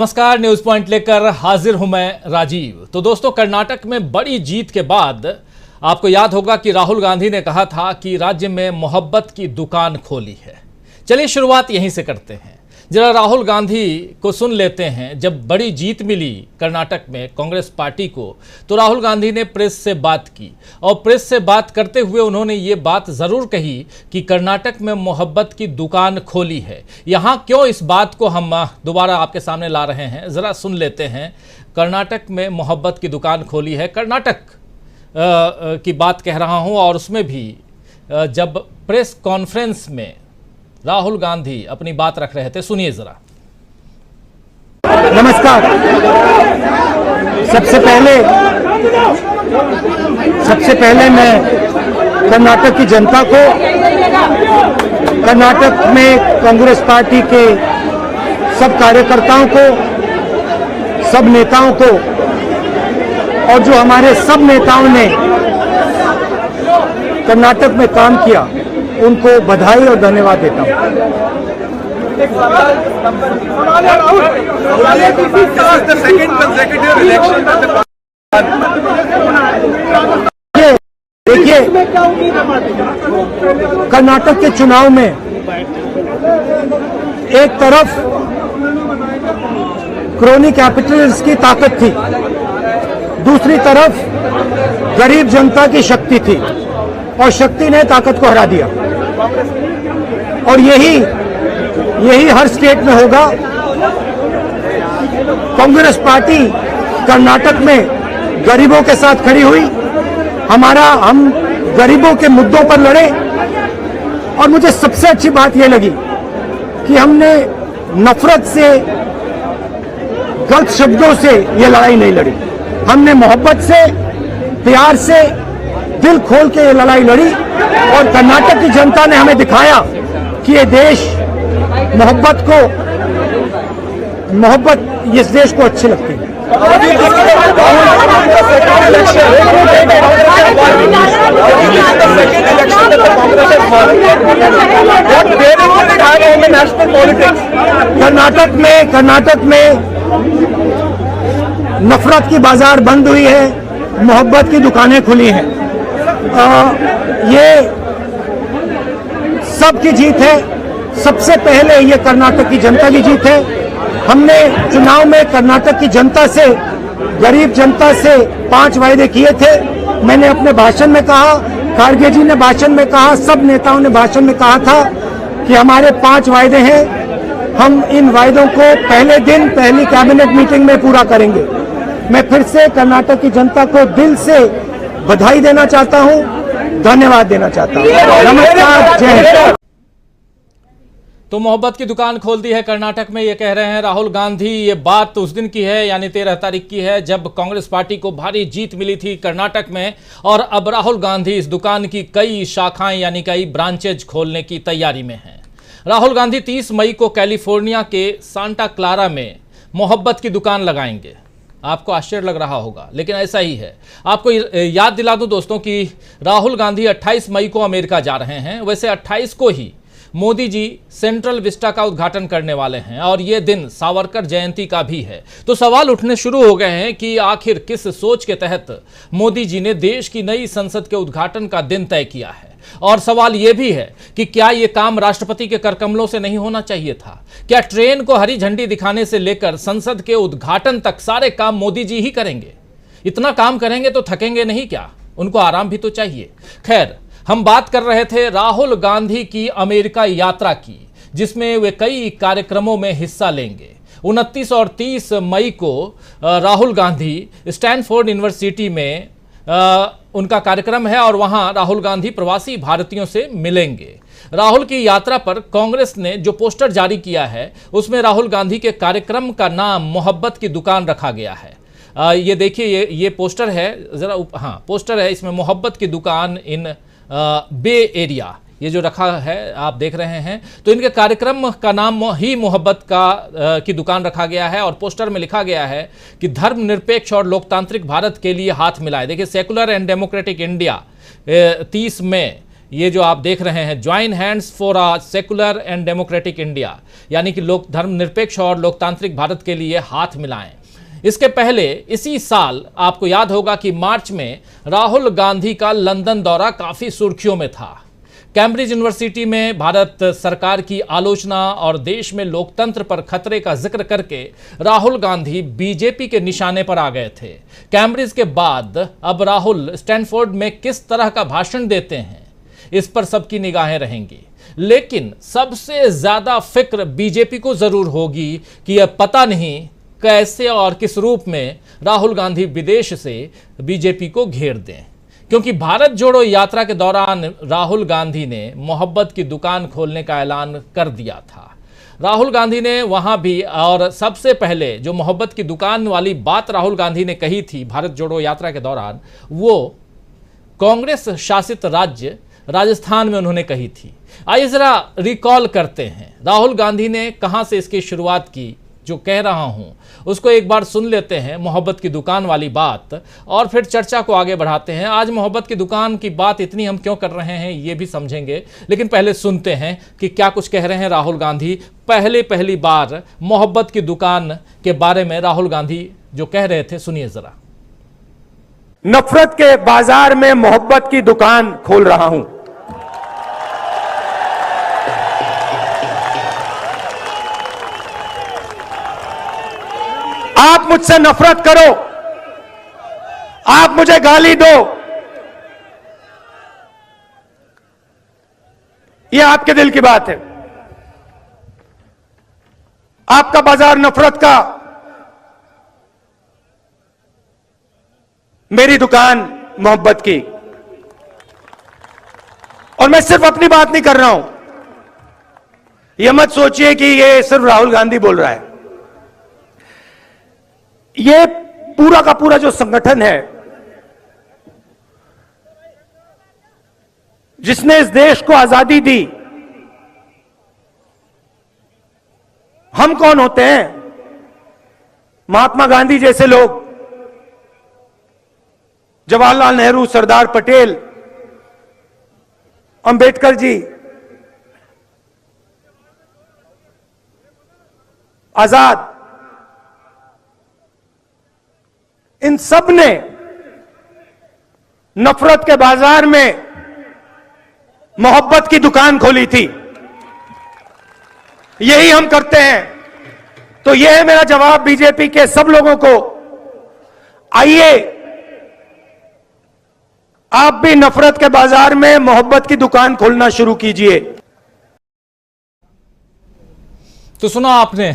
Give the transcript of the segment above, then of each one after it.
नमस्कार, news point लेकर हाजिर हूं मैं राजीव। तो दोस्तों, कर्नाटक में बड़ी जीत के बाद आपको याद होगा कि राहुल गांधी ने कहा था कि राज्य में मोहब्बत की दुकान खोली है। चलिए शुरुआत यहीं से करते हैं। जरा राहुल गांधी को सुन लेते हैं। जब बड़ी जीत मिली कर्नाटक में कांग्रेस पार्टी को, तो राहुल गांधी ने प्रेस से बात की और प्रेस से बात करते हुए उन्होंने ये बात ज़रूर कही कि कर्नाटक में मोहब्बत की दुकान खोली है। यहाँ क्यों इस बात को हम दोबारा आपके सामने ला रहे हैं, ज़रा सुन लेते हैं। कर्नाटक में मोहब्बत की दुकान खोली है, कर्नाटक की बात कह रहा हूँ। और उसमें भी जब प्रेस कॉन्फ्रेंस में राहुल गांधी अपनी बात रख रहे थे, सुनिए जरा। नमस्कार। सबसे पहले मैं कर्नाटक की जनता को, कर्नाटक में कांग्रेस पार्टी के सब कार्यकर्ताओं को, सब नेताओं को और जो हमारे सब नेताओं ने कर्नाटक में काम किया, उनको बधाई और धन्यवाद देता हूं। देखिए, कर्नाटक के चुनाव में एक तरफ क्रोनी कैपिटलिस्ट की ताकत थी, दूसरी तरफ गरीब जनता की शक्ति थी और शक्ति ने ताकत को हरा दिया। और यही हर स्टेट में होगा। कांग्रेस पार्टी कर्नाटक में गरीबों के साथ खड़ी हुई, हम गरीबों के मुद्दों पर लड़े। और मुझे सबसे अच्छी बात यह लगी कि हमने नफरत से, गलत शब्दों से यह लड़ाई नहीं लड़ी। हमने मोहब्बत से, प्यार से, दिल खोल के ये लड़ाई लड़ी। और कर्नाटक की जनता ने हमें दिखाया कि ये देश मोहब्बत इस देश को अच्छी लगती है। कर्नाटक में नफरत की बाजार बंद हुई है, मोहब्बत की दुकानें खुली हैं। ये सबकी जीत है। सबसे पहले ये कर्नाटक की जनता की जीत है। हमने चुनाव में कर्नाटक की जनता से, गरीब जनता से 5 वायदे किए थे। मैंने अपने भाषण में कहा, खारगे जी ने भाषण में कहा, सब नेताओं ने भाषण में कहा था कि हमारे 5 वायदे हैं। हम इन वायदों को पहले दिन पहली कैबिनेट मीटिंग में पूरा करेंगे। मैं फिर से कर्नाटक की जनता को दिल से बधाई देना चाहता हूं, धन्यवाद देना चाहता हूं। नमस्कार, जय हिंद। तो मोहब्बत की दुकान खोल दी है कर्नाटक में, ये कह रहे हैं राहुल गांधी। ये बात उस दिन की है, यानी 13 तारीख की है, जब कांग्रेस पार्टी को भारी जीत मिली थी कर्नाटक में। और अब राहुल गांधी इस दुकान की कई शाखाएं, यानी कई ब्रांचेज खोलने की तैयारी में हैं। राहुल गांधी 30 मई को कैलिफोर्निया के सांता क्लारा में मोहब्बत की दुकान लगाएंगे। आपको आश्चर्य लग रहा होगा, लेकिन ऐसा ही है। आपको याद दिला दूं दोस्तों कि राहुल गांधी 28 मई को अमेरिका जा रहे हैं। वैसे 28 को ही मोदी जी सेंट्रल विस्टा का उद्घाटन करने वाले हैं और ये दिन सावरकर जयंती का भी है। तो सवाल उठने शुरू हो गए हैं कि आखिर किस सोच के तहत मोदी जी ने देश की नई संसद के उद्घाटन का दिन तय किया है। और सवाल यह भी है कि क्या यह काम राष्ट्रपति के करकमलों से नहीं होना चाहिए था? क्या ट्रेन को हरी झंडी दिखाने से लेकर संसद के उद्घाटन तक सारे काम मोदी जी ही करेंगे? इतना काम करेंगे तो थकेंगे नहीं क्या? उनको आराम भी तो चाहिए। खैर, हम बात कर रहे थे राहुल गांधी की अमेरिका यात्रा की, जिसमें वे कई कार्यक्रमों में हिस्सा लेंगे। 29 और 30 मई को राहुल गांधी स्टैनफोर्ड यूनिवर्सिटी में उनका कार्यक्रम है और वहां राहुल गांधी प्रवासी भारतीयों से मिलेंगे। राहुल की यात्रा पर कांग्रेस ने जो पोस्टर जारी किया है, उसमें राहुल गांधी के कार्यक्रम का नाम मोहब्बत की दुकान रखा गया है। ये देखिए, ये पोस्टर है, जरा हाँ पोस्टर है, इसमें मोहब्बत की दुकान इन बे एरिया, ये जो रखा है आप देख रहे हैं। तो इनके कार्यक्रम का नाम ही मोहब्बत की दुकान रखा गया है और पोस्टर में लिखा गया है कि धर्मनिरपेक्ष और लोकतांत्रिक भारत के लिए हाथ मिलाए। देखिए, सेकुलर एंड डेमोक्रेटिक इंडिया 30 मई ये जो आप देख रहे हैं, join hands for a secular and democratic India, यानी कि लोक धर्मनिरपेक्ष और लोकतांत्रिक भारत के लिए हाथ मिलाएं। इसके पहले इसी साल आपको याद होगा कि मार्च में राहुल गांधी का लंदन दौरा काफी सुर्खियों में था। कैम्ब्रिज यूनिवर्सिटी में भारत सरकार की आलोचना और देश में लोकतंत्र पर खतरे का जिक्र करके राहुल गांधी बीजेपी के निशाने पर आ गए थे। कैम्ब्रिज के बाद अब राहुल स्टैनफोर्ड में किस तरह का भाषण देते हैं, इस पर सबकी निगाहें रहेंगी। लेकिन सबसे ज्यादा फिक्र बीजेपी को जरूर होगी कि अब पता नहीं कैसे और किस रूप में राहुल गांधी विदेश से बीजेपी को घेर दें, क्योंकि भारत जोड़ो यात्रा के दौरान राहुल गांधी ने मोहब्बत की दुकान खोलने का ऐलान कर दिया था। राहुल गांधी ने वहां भी, और सबसे पहले जो मोहब्बत की दुकान वाली बात राहुल गांधी ने कही थी भारत जोड़ो यात्रा के दौरान, वो कांग्रेस शासित राज्य राजस्थान में उन्होंने कही थी। आइए जरा रिकॉल करते हैं राहुल गांधी ने कहां से इसकी शुरुआत की। जो कह रहा हूं उसको एक बार सुन लेते हैं, मोहब्बत की दुकान वाली बात, और फिर चर्चा को आगे बढ़ाते हैं। आज मोहब्बत की दुकान की बात इतनी हम क्यों कर रहे हैं ये भी समझेंगे, लेकिन पहले सुनते हैं कि क्या कुछ कह रहे हैं राहुल गांधी। पहली बार मोहब्बत की दुकान के बारे में राहुल गांधी जो कह रहे थे, सुनिए जरा। नफरत के बाजार में मोहब्बत की दुकान खोल रहा हूं। आप मुझसे नफरत करो, आप मुझे गाली दो, यह आपके दिल की बात है। आपका बाजार नफरत का, मेरी दुकान मोहब्बत की। और मैं सिर्फ अपनी बात नहीं कर रहा हूं, यह मत सोचिए कि यह सिर्फ राहुल गांधी बोल रहा है। ये पूरा का पूरा जो संगठन है जिसने इस देश को आजादी दी, हम कौन होते हैं? महात्मा गांधी जैसे लोग, जवाहरलाल नेहरू, सरदार पटेल, अंबेडकर जी, आजाद, इन सब ने नफरत के बाजार में मोहब्बत की दुकान खोली थी। यही हम करते हैं। तो यह है मेरा जवाब बीजेपी के सब लोगों को। आइए आप भी नफरत के बाजार में मोहब्बत की दुकान खोलना शुरू कीजिए। तो सुना आपने,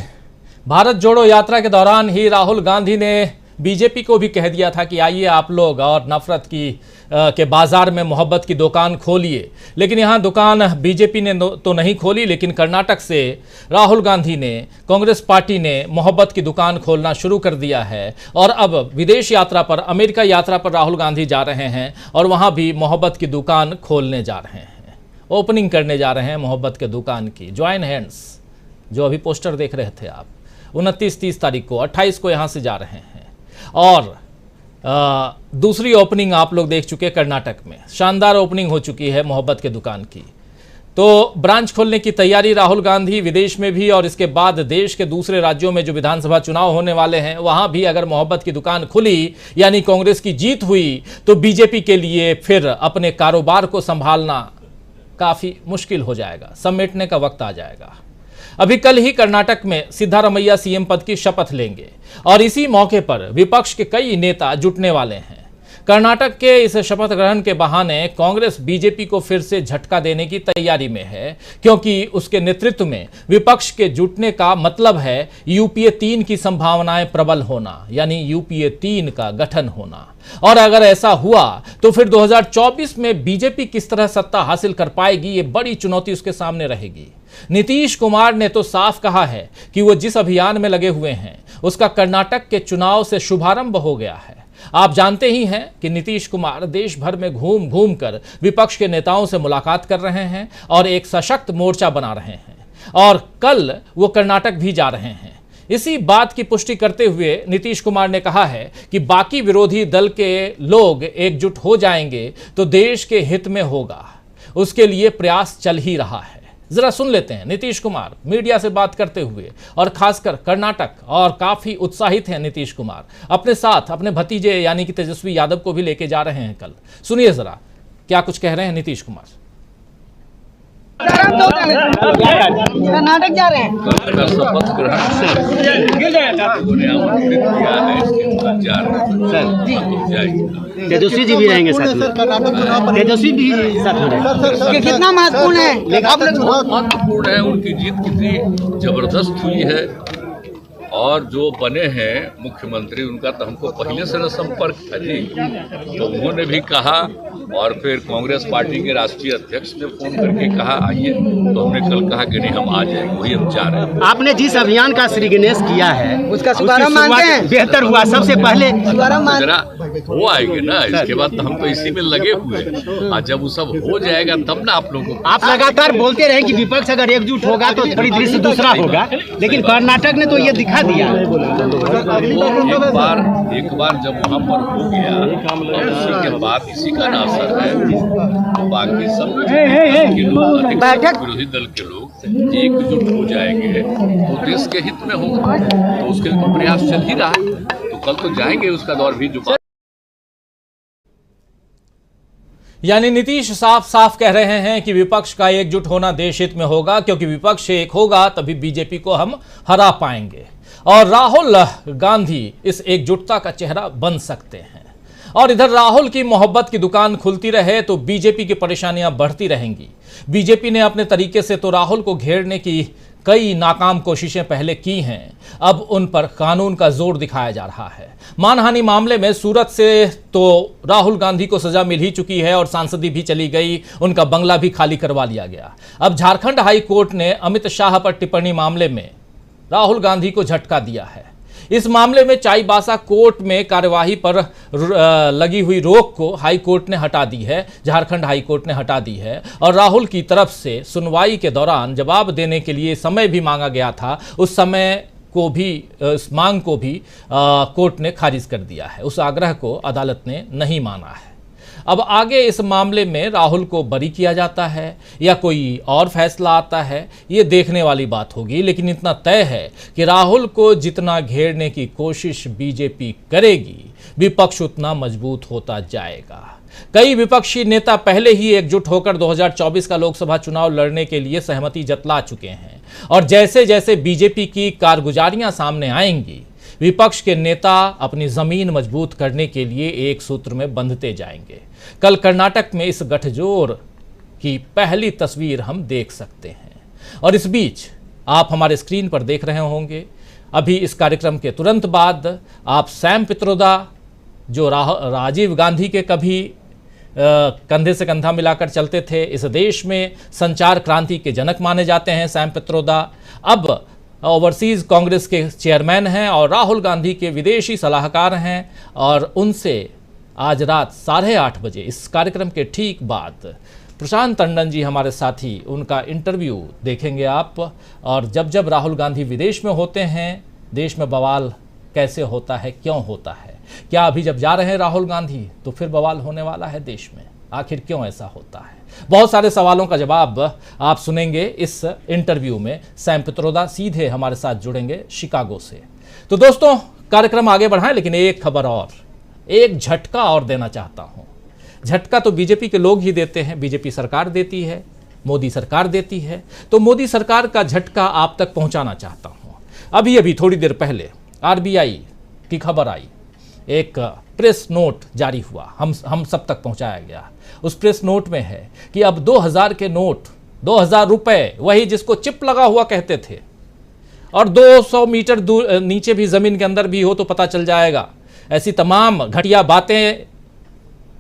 भारत जोड़ो यात्रा के दौरान ही राहुल गांधी ने बीजेपी को भी कह दिया था कि आइए आप लोग और नफरत की के बाजार में मोहब्बत की दुकान खोलिए। लेकिन यहाँ दुकान बीजेपी ने तो नहीं खोली, लेकिन कर्नाटक से राहुल गांधी ने, कांग्रेस पार्टी ने मोहब्बत की दुकान खोलना शुरू कर दिया है। और अब विदेश यात्रा पर, अमेरिका यात्रा पर राहुल गांधी जा रहे हैं और वहाँ भी मोहब्बत की दुकान खोलने जा रहे हैं, ओपनिंग करने जा रहे हैं मोहब्बत के दुकान की। ज्वाइन हैंड्स जो अभी पोस्टर देख रहे थे आप, 29-30 तारीख को, 28 को यहाँ से जा रहे हैं। और दूसरी ओपनिंग आप लोग देख चुके कर्नाटक में, शानदार ओपनिंग हो चुकी है मोहब्बत के दुकान की। तो ब्रांच खोलने की तैयारी राहुल गांधी विदेश में भी, और इसके बाद देश के दूसरे राज्यों में जो विधानसभा चुनाव होने वाले हैं वहां भी अगर मोहब्बत की दुकान खुली, यानी कांग्रेस की जीत हुई, तो बीजेपी के लिए फिर अपने कारोबार को संभालना काफी मुश्किल हो जाएगा, समेटने का वक्त आ जाएगा। अभी कल ही कर्नाटक में सिद्धारमैया सीएम पद की शपथ लेंगे और इसी मौके पर विपक्ष के कई नेता जुटने वाले हैं। कर्नाटक के इस शपथ ग्रहण के बहाने कांग्रेस बीजेपी को फिर से झटका देने की तैयारी में है, क्योंकि उसके नेतृत्व में विपक्ष के जुटने का मतलब है यूपीए 3 की संभावनाएं प्रबल होना, यानी यूपीए 3 का गठन होना। और अगर ऐसा हुआ तो फिर 2024 में बीजेपी किस तरह सत्ता हासिल कर पाएगी, ये बड़ी चुनौती उसके सामने रहेगी। नीतीश कुमार ने तो साफ कहा है कि वो जिस अभियान में लगे हुए हैं उसका कर्नाटक के चुनाव से शुभारंभ हो गया है। आप जानते ही हैं कि नीतीश कुमार देश भर में घूम घूम कर विपक्ष के नेताओं से मुलाकात कर रहे हैं और एक सशक्त मोर्चा बना रहे हैं, और कल वो कर्नाटक भी जा रहे हैं। इसी बात की पुष्टि करते हुए नीतीश कुमार ने कहा है कि बाकी विरोधी दल के लोग एकजुट हो जाएंगे तो देश के हित में होगा। उसके लिए प्रयास चल ही रहा है। जरा सुन लेते हैं नीतीश कुमार मीडिया से बात करते हुए, और खासकर कर्नाटक, और काफी उत्साहित हैं नीतीश कुमार। अपने साथ अपने भतीजे यानी कि तेजस्वी यादव को भी लेके जा रहे हैं कल। सुनिए जरा क्या कुछ कह रहे हैं नीतीश कुमार। कर्नाटक जा रहे हैं। शपथ ग्रहण तेजस्वी जी भी रहेंगे साथ में। तेजस्वी भी साथ में रहेंगे। कितना महत्वपूर्ण है? बहुत महत्वपूर्ण है। उनकी जीत कितनी जबरदस्त हुई है, और जो बने हैं मुख्यमंत्री उनका तो हमको पहले से न संपर्क था जी, तो उन्होंने भी कहा, और फिर कांग्रेस पार्टी के राष्ट्रीय अध्यक्ष ने फोन करके कहा आइए, तो हमने कल कहा कि नहीं हम आ जाएंगे, वही हम जा रहे हैं। आपने जिस अभियान का श्री गणेश किया है उसका शुभारंभ मानते हैं? बेहतर हुआ। सबसे पहले जरा वो आएंगे ना, इसके बाद तो हम तो इसी में लगे हुए हैं, और जब वो सब हो जाएगा तब ना आप लोगों को। आप लगातार बोलते रहे कि विपक्ष अगर एकजुट होगा तो परिदृश्य दूसरा होगा, लेकिन कर्नाटक ने तो ये दिखा दिया। एक बार जब वहाँ पर हो गया, और उसी के बाद इसी का ना असर है, तो बाकी सब बैठक विरोधी दल के लोग एकजुट हो जाएंगे तो देश के हित में होगा, तो उसके लिए प्रयास चल ही रहा है। तो कल तो जाएंगे, उसका दौर भी जो। यानी नीतीश साफ साफ कह रहे हैं कि विपक्ष का एकजुट होना देश हित में होगा, क्योंकि विपक्ष एक होगा तभी बीजेपी को हम हरा पाएंगे, और राहुल गांधी इस एकजुटता का चेहरा बन सकते हैं। और इधर राहुल की मोहब्बत की दुकान खुलती रहे तो बीजेपी की परेशानियां बढ़ती रहेंगी। बीजेपी ने अपने तरीके से तो राहुल को घेरने की कई नाकाम कोशिशें पहले की हैं, अब उन पर कानून का जोर दिखाया जा रहा है। मानहानि मामले में सूरत से तो राहुल गांधी को सजा मिल ही चुकी है, और सांसदी भी चली गई, उनका बंगला भी खाली करवा लिया गया। अब झारखंड हाई कोर्ट ने अमित शाह पर टिप्पणी मामले में राहुल गांधी को झटका दिया है। इस मामले में चाईबासा कोर्ट में कार्यवाही पर लगी हुई रोक को हाई कोर्ट ने हटा दी है, झारखंड हाई कोर्ट ने हटा दी है, और राहुल की तरफ से सुनवाई के दौरान जवाब देने के लिए समय भी मांगा गया था, उस समय को भी, इस मांग को भी कोर्ट ने खारिज कर दिया है। उस आग्रह को अदालत ने नहीं माना है। अब आगे इस मामले में राहुल को बरी किया जाता है या कोई और फैसला आता है, ये देखने वाली बात होगी। लेकिन इतना तय है कि राहुल को जितना घेरने की कोशिश बीजेपी करेगी, विपक्ष उतना मजबूत होता जाएगा। कई विपक्षी नेता पहले ही एकजुट होकर 2024 का लोकसभा चुनाव लड़ने के लिए सहमति जतला चुके हैं, और जैसे जैसे बीजेपी की कारगुजारियां सामने आएंगी, विपक्ष के नेता अपनी जमीन मजबूत करने के लिए एक सूत्र में बंधते जाएंगे। कल कर्नाटक में इस गठजोड़ की पहली तस्वीर हम देख सकते हैं। और इस बीच आप हमारे स्क्रीन पर देख रहे होंगे, अभी इस कार्यक्रम के तुरंत बाद आप सैम पित्रोदा, जो राजीव गांधी के कभी कंधे से कंधा मिलाकर चलते थे, इस देश में संचार क्रांति के जनक माने जाते हैं सैम पित्रोदा, अब ओवरसीज कांग्रेस के चेयरमैन हैं और राहुल गांधी के विदेशी सलाहकार हैं। और उनसे आज रात 8:30 बजे इस कार्यक्रम के ठीक बाद प्रशांत टंडन जी हमारे साथी, उनका इंटरव्यू देखेंगे आप। और जब जब राहुल गांधी विदेश में होते हैं, देश में बवाल कैसे होता है, क्यों होता है, क्या अभी जब जा रहे हैं राहुल गांधी तो फिर बवाल होने वाला है देश में, आखिर क्यों ऐसा होता है? बहुत सारे सवालों का जवाब आप सुनेंगे इस इंटरव्यू में। सैम पित्रोदा सीधे हमारे साथ जुड़ेंगे शिकागो से। तो दोस्तों, कार्यक्रम आगे बढ़ाएं, लेकिन एक खबर और, एक झटका और देना चाहता हूं। झटका तो बीजेपी के लोग ही देते हैं, बीजेपी सरकार देती है, मोदी सरकार देती है, तो मोदी सरकार का झटका आप तक पहुंचाना चाहता हूं। अभी अभी थोड़ी देर पहले आरबीआई की खबर आई, एक प्रेस नोट जारी हुआ, हम सब तक पहुंचाया गया। उस प्रेस नोट में है कि अब 2000 के नोट, 2000 रुपए, वही जिसको चिप लगा हुआ कहते थे, और 200 मीटर दूर नीचे भी जमीन के अंदर भी हो तो पता चल जाएगा, ऐसी तमाम घटिया बातें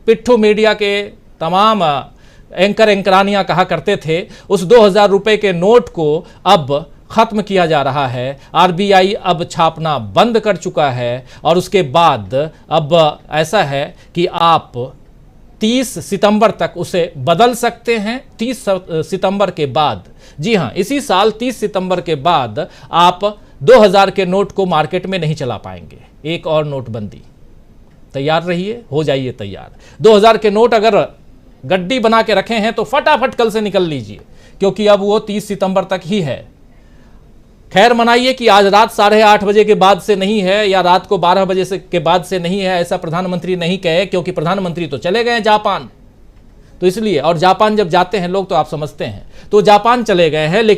पिट्ठू मीडिया के तमाम एंकरानियां कहा करते थे। उस 2000 रुपए के नोट को अब खत्म किया जा रहा है। आरबीआई अब छापना बंद कर चुका है, और उसके बाद अब ऐसा है कि आप 30 सितंबर तक उसे बदल सकते हैं। 30 सितंबर के बाद, जी हां, इसी साल 30 सितंबर के बाद आप 2000 के नोट को मार्केट में नहीं चला पाएंगे। एक और नोटबंदी, तैयार रहिए, हो जाइए तैयार। 2000 के नोट अगर गड्डी बना के रखे हैं तो फटाफट कल से निकल लीजिए, क्योंकि अब वो 30 सितंबर तक ही है। खैर मनाइए कि आज रात 8:30 बजे के बाद से नहीं है या रात को 12 बजे से के बाद से नहीं है, ऐसा प्रधानमंत्री नहीं कहे, क्योंकि प्रधानमंत्री तो चले गए जापान, तो इसलिए, और जापान जब जाते हैं लोग तो आप समझते हैं, तो जापान चले गए हैं। लेकिन